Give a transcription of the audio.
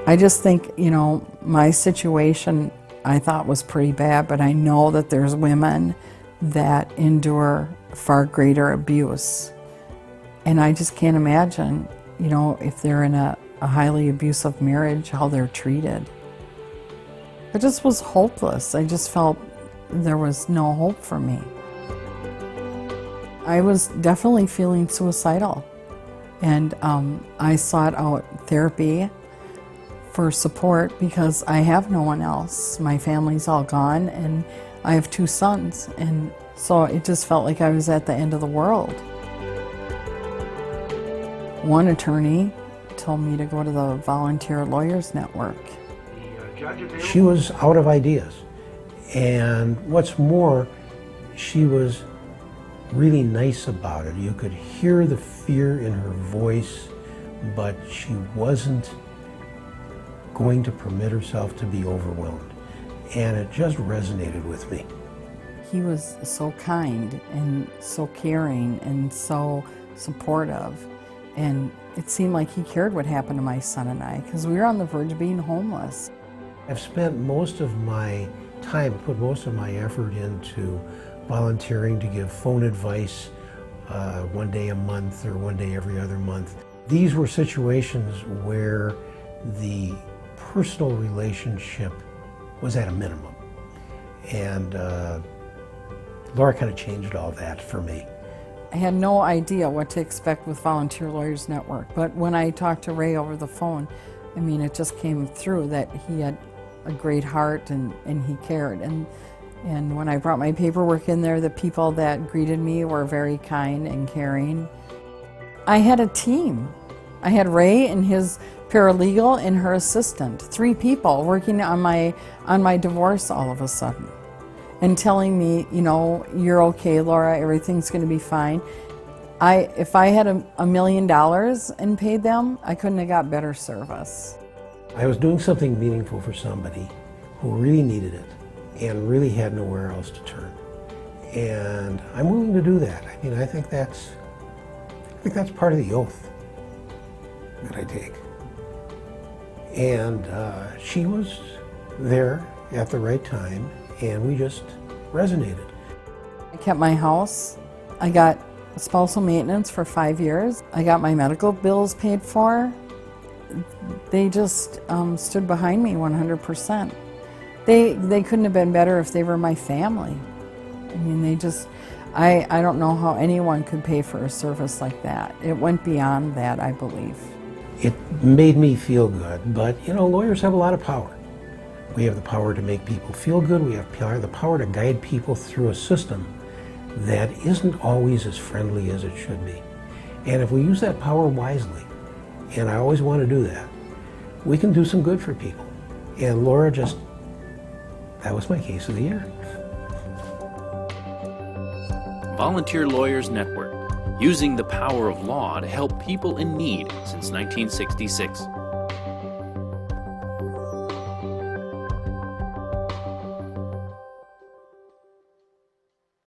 I just think, my situation I thought was pretty bad, but I know that there's women that endure far greater abuse. And I just can't imagine, if they're in a highly abusive marriage, how they're treated. It just was hopeless. I just felt there was no hope for me. I was definitely feeling suicidal. And I sought out therapy for support because I have no one else. My family's all gone and I have 2 sons. And so it just felt like I was at the end of the world. One attorney told me to go to the Volunteer Lawyers Network. She was out of ideas. And what's more, she was really nice about it. You could hear the fear in her voice, but she wasn't going to permit herself to be overwhelmed. And it just resonated with me. He was so kind and so caring and so supportive. And it seemed like he cared what happened to my son and I, because we were on the verge of being homeless. I've spent most of my time, put most of my effort into volunteering to give phone advice one day a month or one day every other month. These were situations where the personal relationship was at a minimum. And Laura kind of changed all that for me. I had no idea what to expect with Volunteer Lawyers Network, but when I talked to Ray over the phone, it just came through that he had a great heart and he cared. And when I brought my paperwork in there, the people that greeted me were very kind and caring. I had a team. I had Ray and his paralegal and her assistant, 3 people working on my divorce all of a sudden and telling me, you're okay, Laura, everything's going to be fine. If I had $1 million and paid them, I couldn't have got better service. I was doing something meaningful for somebody who really needed it and really had nowhere else to turn. And I'm willing to do that. I think that's part of the oath that I take. And she was there at the right time, and we just resonated. I kept my house. I got spousal maintenance for 5 years. I got my medical bills paid for. They just stood behind me 100%. They couldn't have been better if they were my family. I don't know how anyone could pay for a service like that. It went beyond that, I believe. It made me feel good, but lawyers have a lot of power. We have the power to make people feel good. We have the power to guide people through a system that isn't always as friendly as it should be. And if we use that power wisely, and I always want to do that, we can do some good for people. And Laura that was my case of the year. Volunteer Lawyers Network, using the power of law to help people in need since 1966.